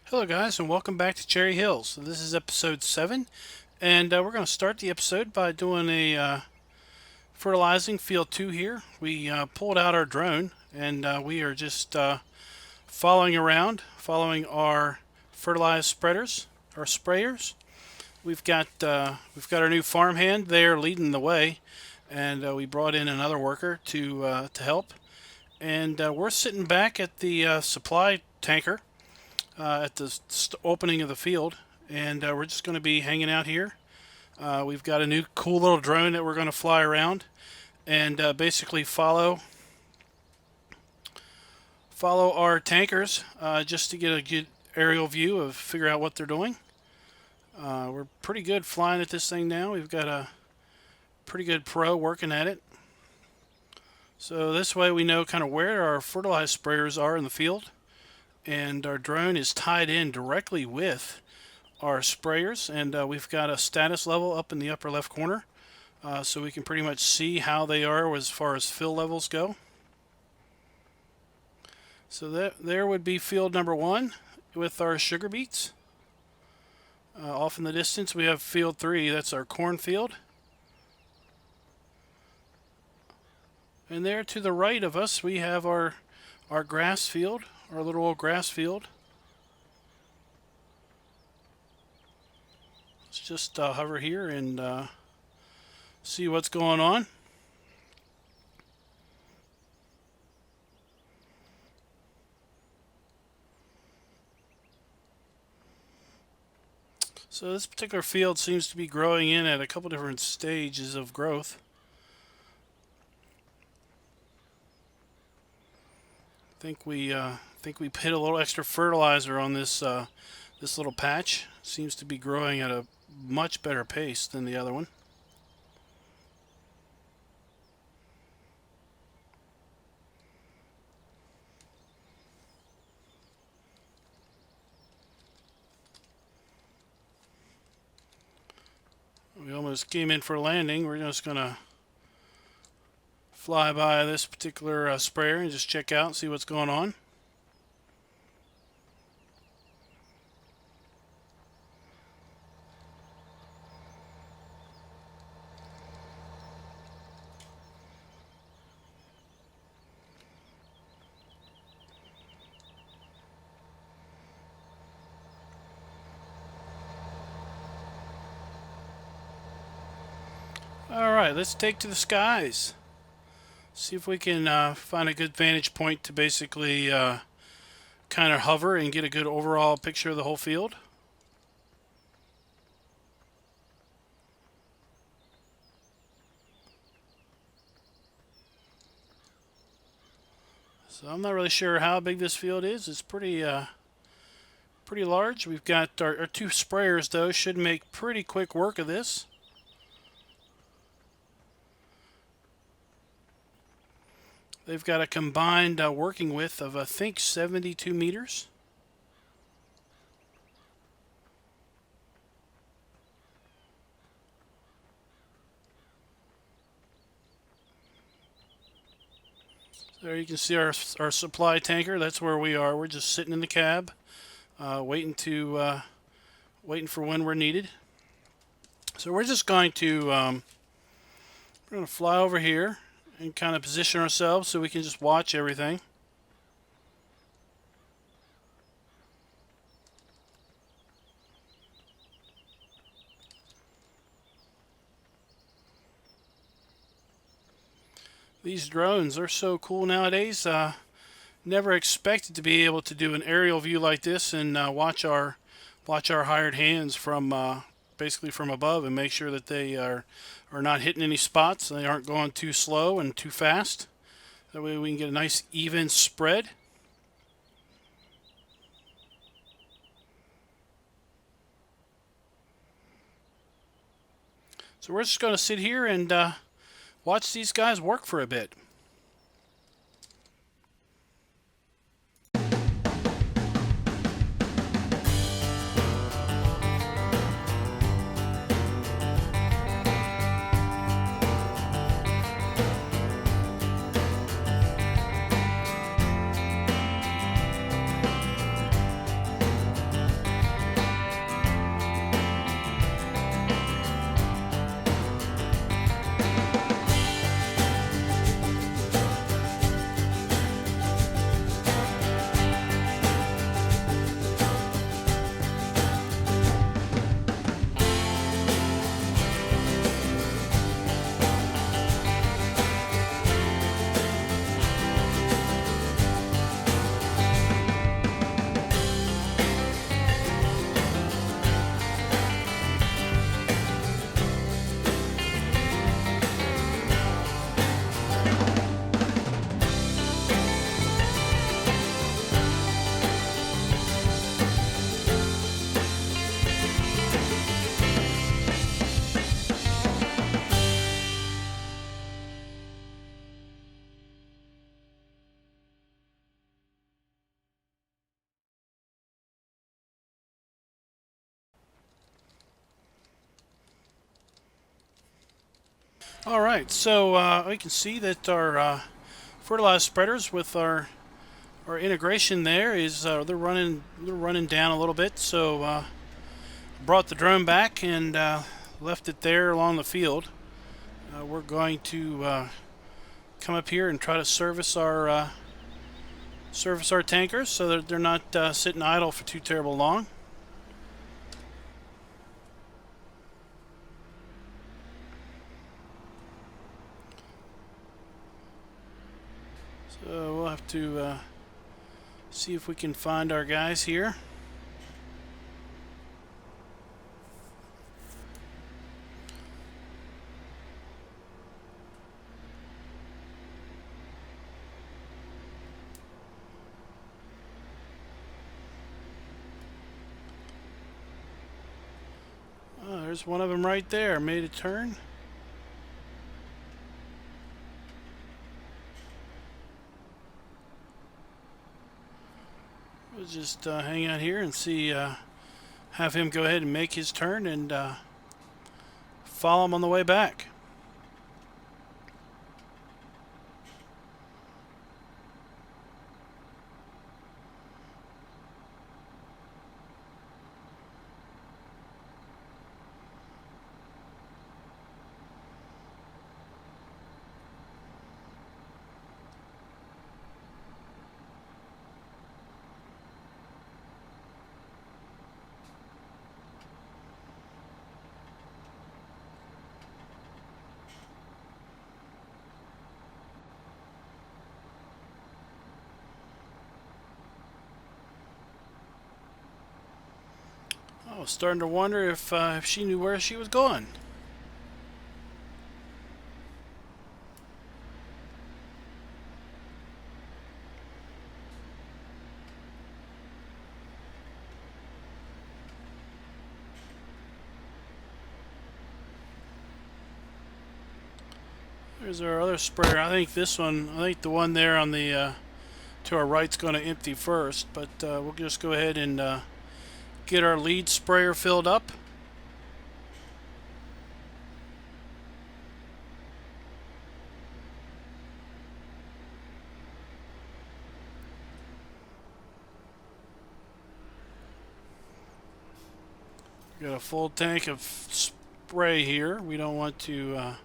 Hello guys and welcome back to Cherry Hills. So this is episode 7 and we're going to start the episode by doing a fertilizing field 2 here. We pulled out our drone and we are just following around, following our fertilized spreaders, our sprayers. We've got our new farmhand there leading the way, and we brought in another worker to help. And we're sitting back at the supply tanker at the opening of the field, and we're just going to be hanging out here. We've got a new cool little drone that we're going to fly around and basically follow our tankers just to get a good aerial view of figure out what they're doing. We're pretty good flying at this thing now. We've got a pretty good pro working at it. So this way we know kind of where our fertilizer sprayers are in the field, and our drone is tied in directly with our sprayers, and we've got a status level up in the upper left corner, so we can pretty much see how they are as far as fill levels go. So there would be field number 1 with our sugar beets. Off in the distance we have field 3, that's our cornfield. And there to the right of us we have our grass field, our little old grass field. Let's just hover here and see what's going on. So this particular field seems to be growing in at a couple different stages of growth. I think we hit a little extra fertilizer on this this little patch. Seems to be growing at a much better pace than the other one. We almost came in for a landing. We're just gonna fly by this particular sprayer and just check out and see what's going on. Alright, let's take to the skies. See if we can find a good vantage point to basically kind of hover and get a good overall picture of the whole field. So I'm not really sure how big this field is. It's pretty large. We've got our 2 sprayers though, should make pretty quick work of this. They've got a combined working width of I think 72 meters. So there you can see our supply tanker. That's where we are. We're just sitting in the cab, waiting for when we're needed. So we're just going to fly over here and kind of position ourselves so we can just watch everything. These drones are so cool nowadays. Never expected to be able to do an aerial view like this and watch our hired hands from basically from above and make sure that they are not hitting any spots. They aren't going too slow and too fast. That way we can get a nice even spread. So we're just going to sit here and watch these guys work for a bit. Alright, so we can see that our fertilizer spreaders with our integration there is they're running down a little bit. So brought the drone back and left it there along the field. We're going to come up here and try to service our tankers so that they're not sitting idle for too terrible long. So we'll have to see if we can find our guys here. Oh, there's one of them right there. Made a turn. We'll just hang out here and see, have him go ahead and make his turn and follow him on the way back. I was starting to wonder if she knew where she was going. There's our other sprayer. I think the one there on the to our right's going to empty first, but we'll just go ahead and get our lead sprayer filled up. Got a full tank of spray here. We don't want to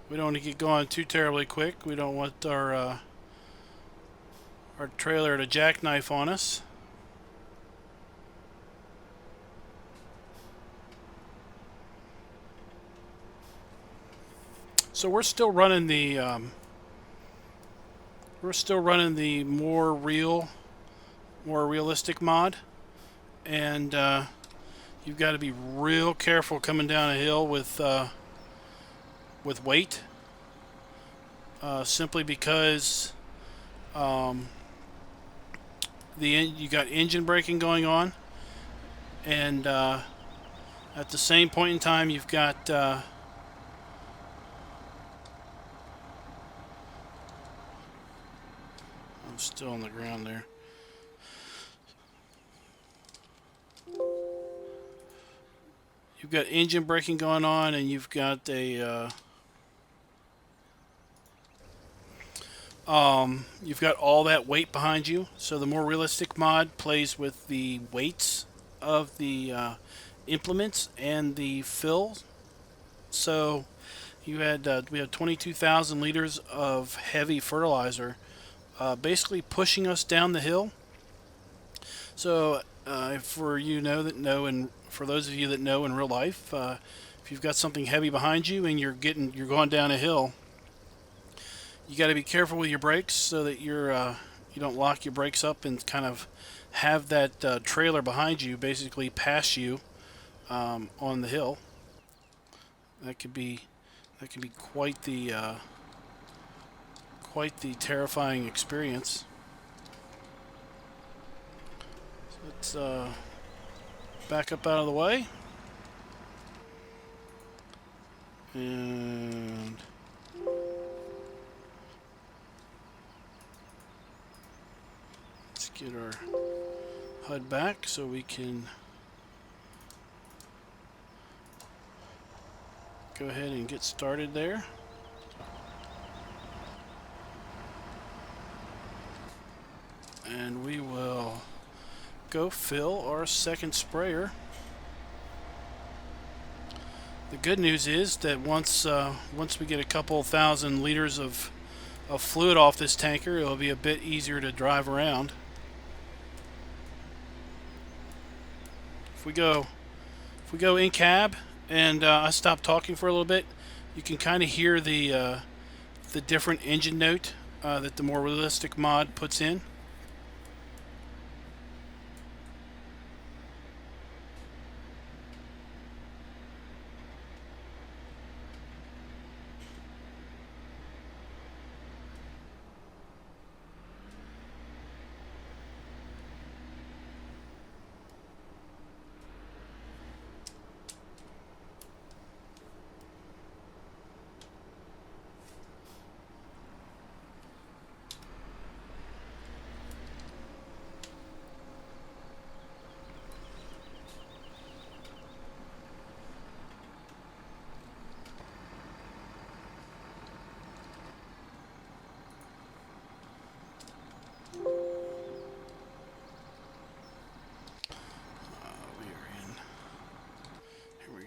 get going too terribly quick. We don't want our trailer to jackknife on us. So we're still running the more realistic mod, and you've got to be real careful coming down a hill with weight, simply because you got engine braking going on, and at the same point in time you've got I'm still on the ground there. You've got engine braking going on, and you've got you've got all that weight behind you. So the more realistic mod plays with the weights of the implements and the fill. So we had 22,000 liters of heavy fertilizer, basically pushing us down the hill. So for for those of you that know in real life, if you've got something heavy behind you and you're going down a hill, you got to be careful with your brakes so that you don't lock your brakes up and kind of have that trailer behind you basically pass you on the hill. That could be quite the terrifying experience. So let's back up out of the way, and let's get our HUD back so we can go ahead and get started there. And we will go fill our second sprayer. The good news is that once we get a couple thousand liters of fluid off this tanker, it'll be a bit easier to drive around. If we go in cab and I stop talking for a little bit, you can kind of hear the different engine note that the more realistic mod puts in.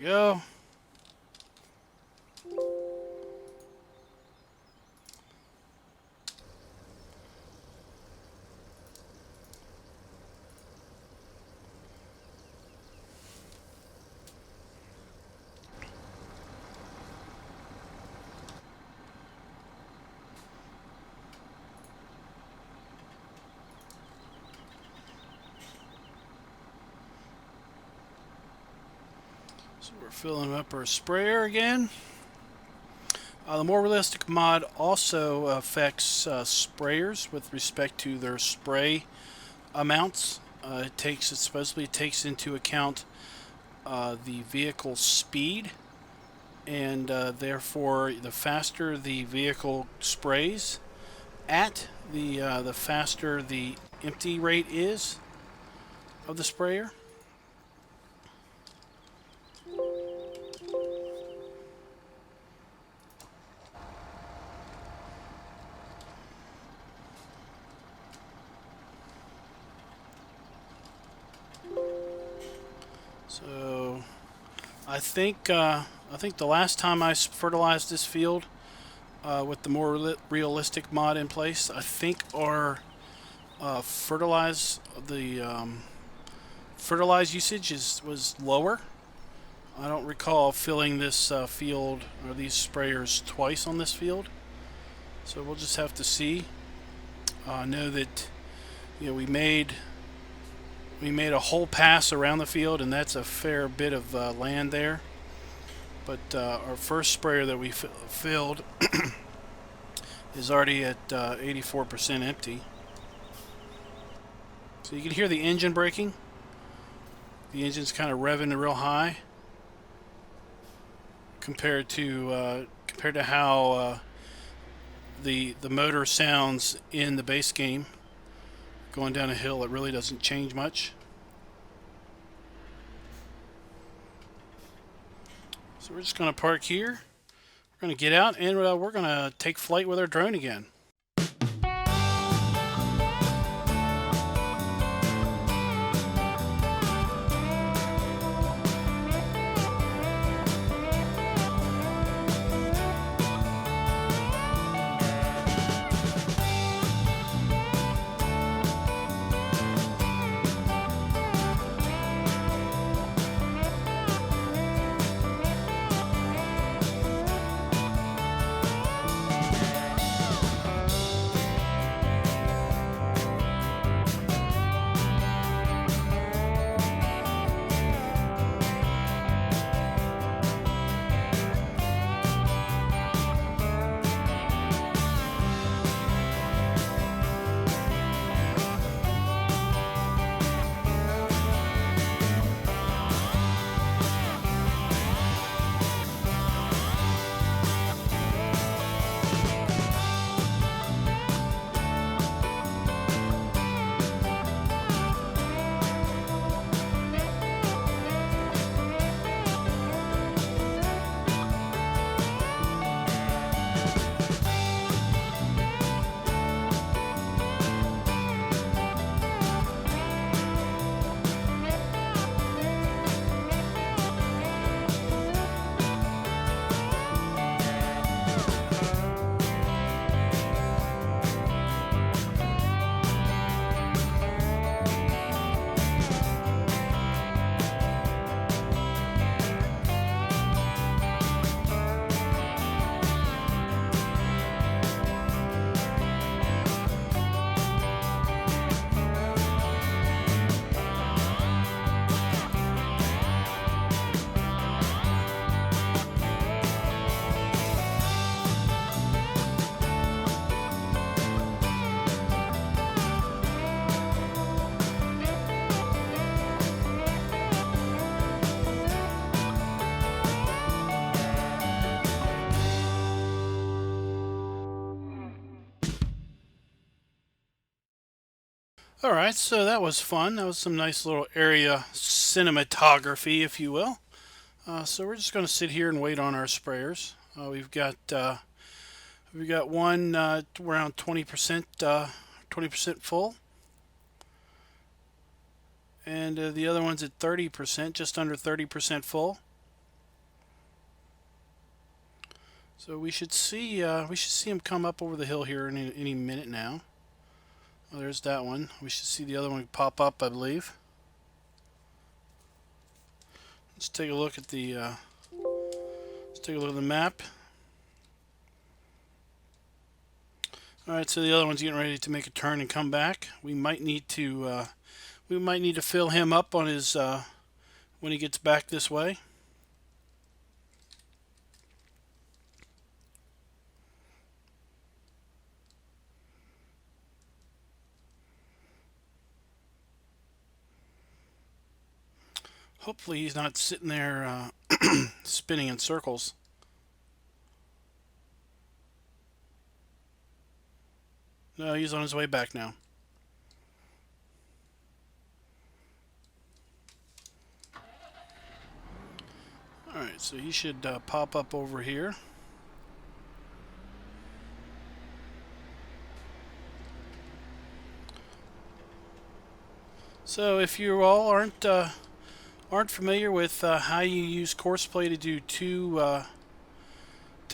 Go. So we're filling up our sprayer again. The more realistic mod also affects sprayers with respect to their spray amounts. It supposedly takes into account the vehicle speed, and therefore the faster the vehicle sprays at, the faster the empty rate is of the sprayer. So I think the last time I fertilized this field with the more realistic mod in place, I think our fertilize usage was lower. I don't recall filling this field or these sprayers twice on this field, so we'll just have to see. I know that we made a whole pass around the field, and that's a fair bit of land there. But our first sprayer that we filled is already at 84% empty. So you can hear the engine braking. The engine's kind of revving real high compared to how the motor sounds in the base game. Going down a hill, it really doesn't change much. So we're just going to park here. We're going to get out, and we're going to take flight with our drone again. Alright, so that was fun. That was some nice little area cinematography, if you will. So we're just going to sit here and wait on our sprayers. We've got one around 20% full, and the other one's at 30%, just under 30% full. So we should see them come up over the hill here in any minute now. Oh, there's that one. We should see the other one pop up, I believe. Let's take a look at the map. All right, so the other one's getting ready to make a turn and come back. We might need to fill him up on his when he gets back this way. Hopefully he's not sitting there spinning in circles. No, he's on his way back now. Alright, so he should pop up over here. So if you all aren't familiar with how you use Courseplay to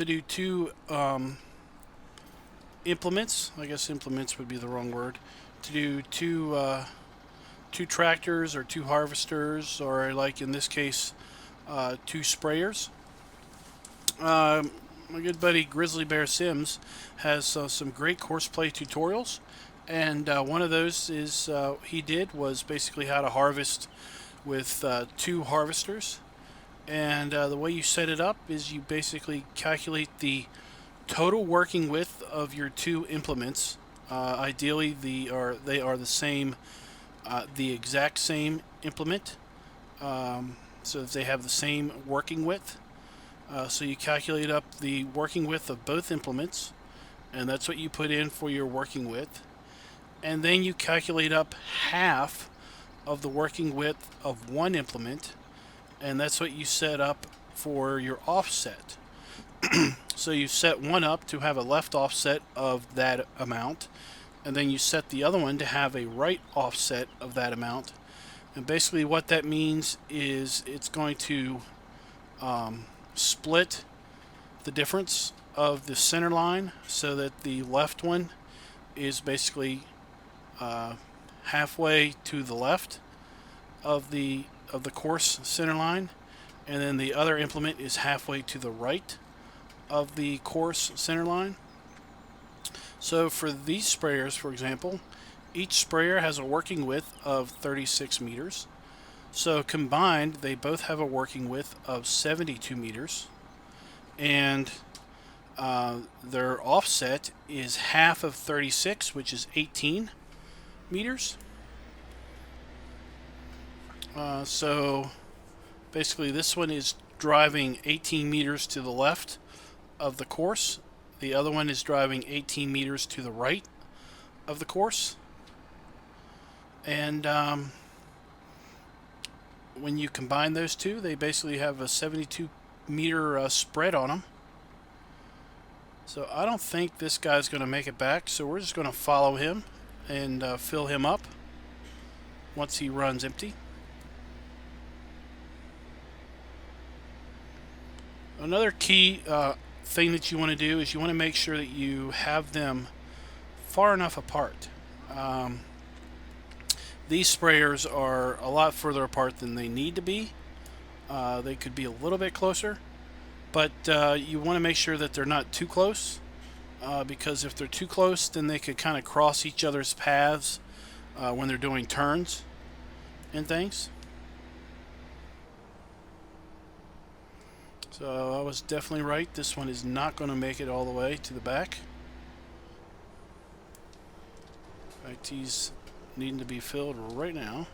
do two implements, I guess implements would be the wrong word, to do two tractors or two harvesters, or like in this case, two sprayers. My good buddy GrizzlyBearSims has some great Courseplay tutorials, and one of those was basically how to harvest with two harvesters. And the way you set it up is you basically calculate the total working width of your two implements. Ideally, they are the same, the exact same implement, so that they have the same working width. So you calculate up the working width of both implements, and that's what you put in for your working width. And then you calculate up half of the working width of one implement, and that's what you set up for your offset. So you set one up to have a left offset of that amount, and then you set the other one to have a right offset of that amount. And basically what that means is it's going to split the difference of the center line, so that the left one is basically halfway to the left of the course center line, and then the other implement is halfway to the right of the course center line. So for these sprayers, for example, each sprayer has a working width of 36 meters. So combined, they both have a working width of 72 meters, and their offset is half of 36, which is 18 meters. So basically this one is driving 18 meters to the left of the course. The other one is driving 18 meters to the right of the course. And when you combine those two, they basically have a 72 meter spread on them. So I don't think this guy's going to make it back, so we're just going to follow him and fill him up once he runs empty. Another key thing that you want to do is you want to make sure that you have them far enough apart. These sprayers are a lot further apart than they need to be. They could be a little bit closer, but you want to make sure that they're not too close, because if they're too close, then they could kind of cross each other's paths when they're doing turns and things. So I was definitely right. This one is not going to make it all the way to the back. In fact, he's needing to be filled right now.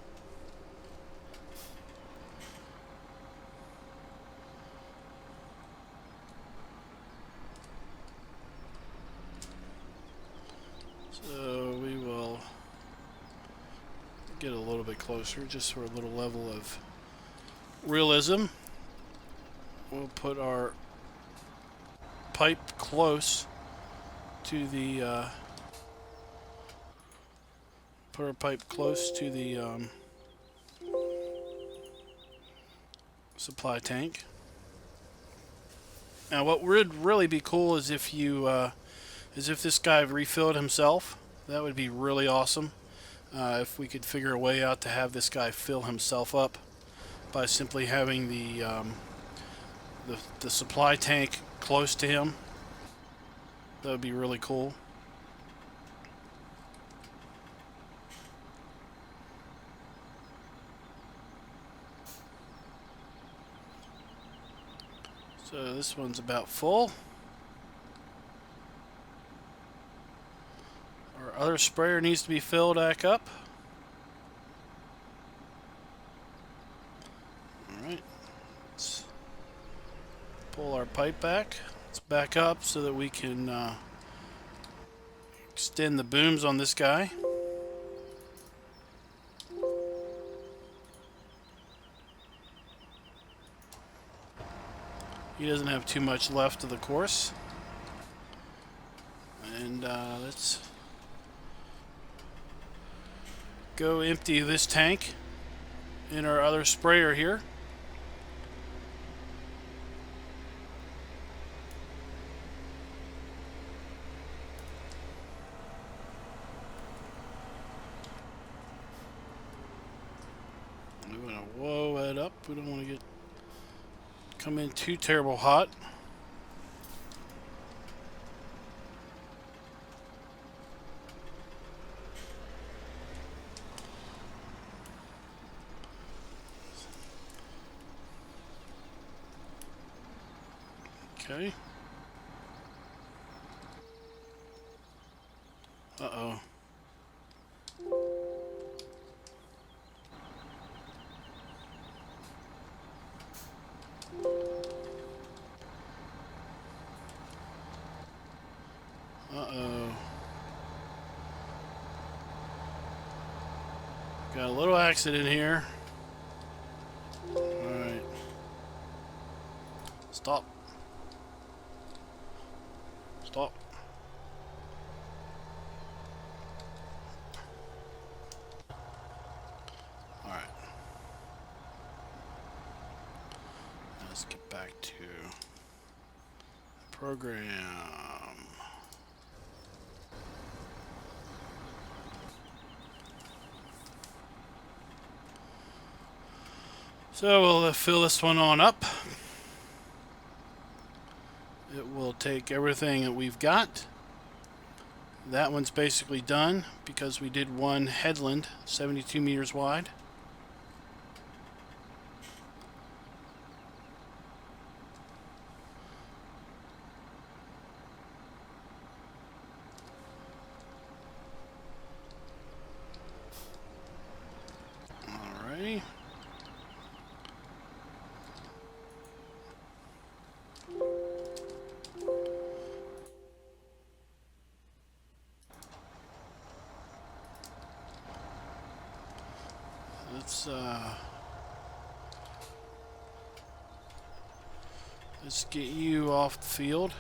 So we will get a little bit closer just for a little level of realism. We'll put our pipe close to the supply tank. Now, what would really be cool is if this guy refilled himself. That would be really awesome. If we could figure a way out to have this guy fill himself up by simply having the supply tank close to him. That would be really cool. So this one's about full. Our other sprayer needs to be filled back up. Alright. Let's pull our pipe back. Let's back up so that we can extend the booms on this guy. He doesn't have too much left of the course. And let's go empty this tank in our other sprayer here. We want to whoa that up. We don't want to come in too terrible hot. Okay. Uh-oh. Uh-oh. Got a little accident here. Alright. Stop. Stop. Alright. Let's get back to the program. So we'll fill this one on up. It will take everything that we've got. That one's basically done because we did one headland 72 meters wide. Alrighty. Let's get you off the field.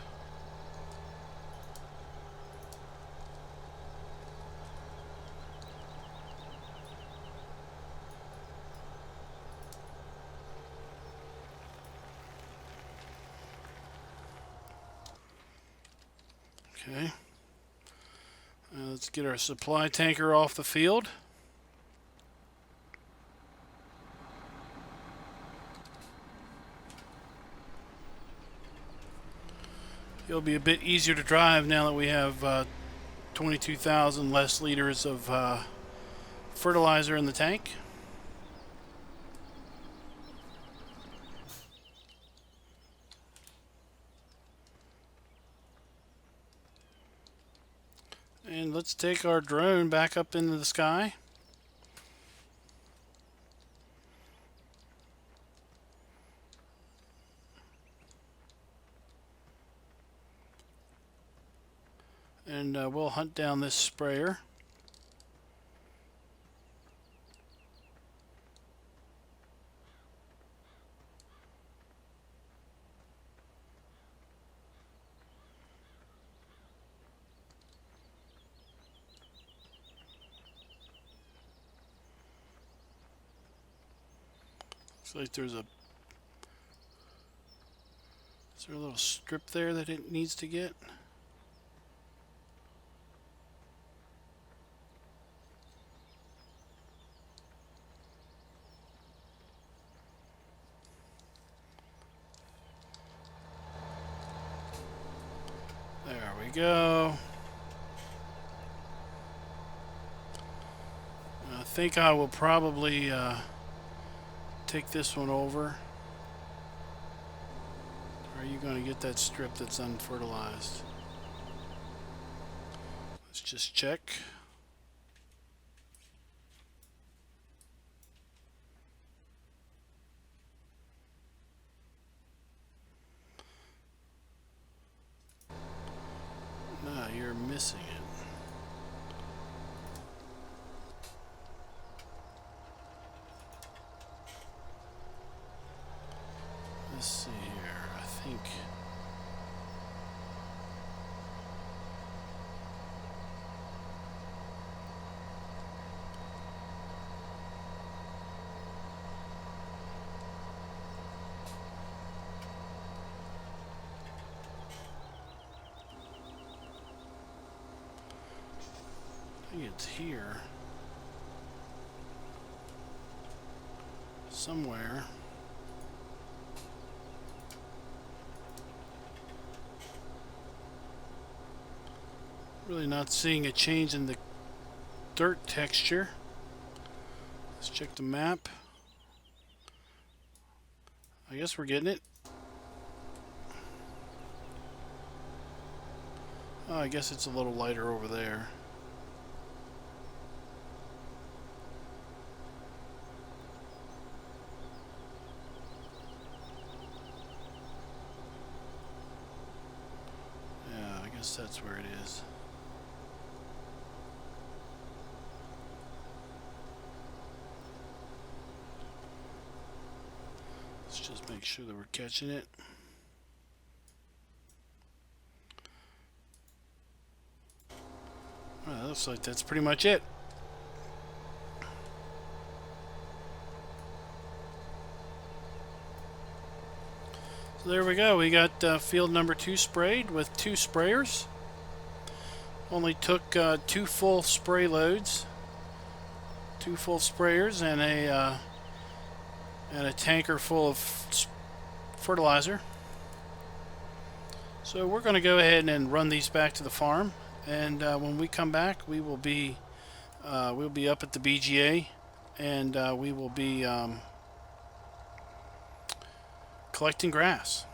Okay. Let's get our supply tanker off the field. It'll be a bit easier to drive now that we have 22,000 less liters of fertilizer in the tank. And let's take our drone back up into the sky. And we'll hunt down this sprayer. Looks like there's a... Is there a little strip there that it needs to get? There we go. I think I will probably take this one over. Or are you going to get that strip that's unfertilized? Let's just check. No, you're missing it. Let's see here. I think... it's here somewhere. Really not seeing a change in the dirt texture. Let's check the map. I guess we're getting it. Oh, I guess it's a little lighter over there. Yeah, I guess that's where it is. Let's just make sure that we're catching it. Well, that looks like that's pretty much it. So there we go. We got field number 2 sprayed with 2 sprayers. Only took 2 full spray loads, 2 full sprayers, and a tanker full of fertilizer. So we're going to go ahead and run these back to the farm, and when we come back, we will be we'll be up at the BGA, and we will be collecting grass.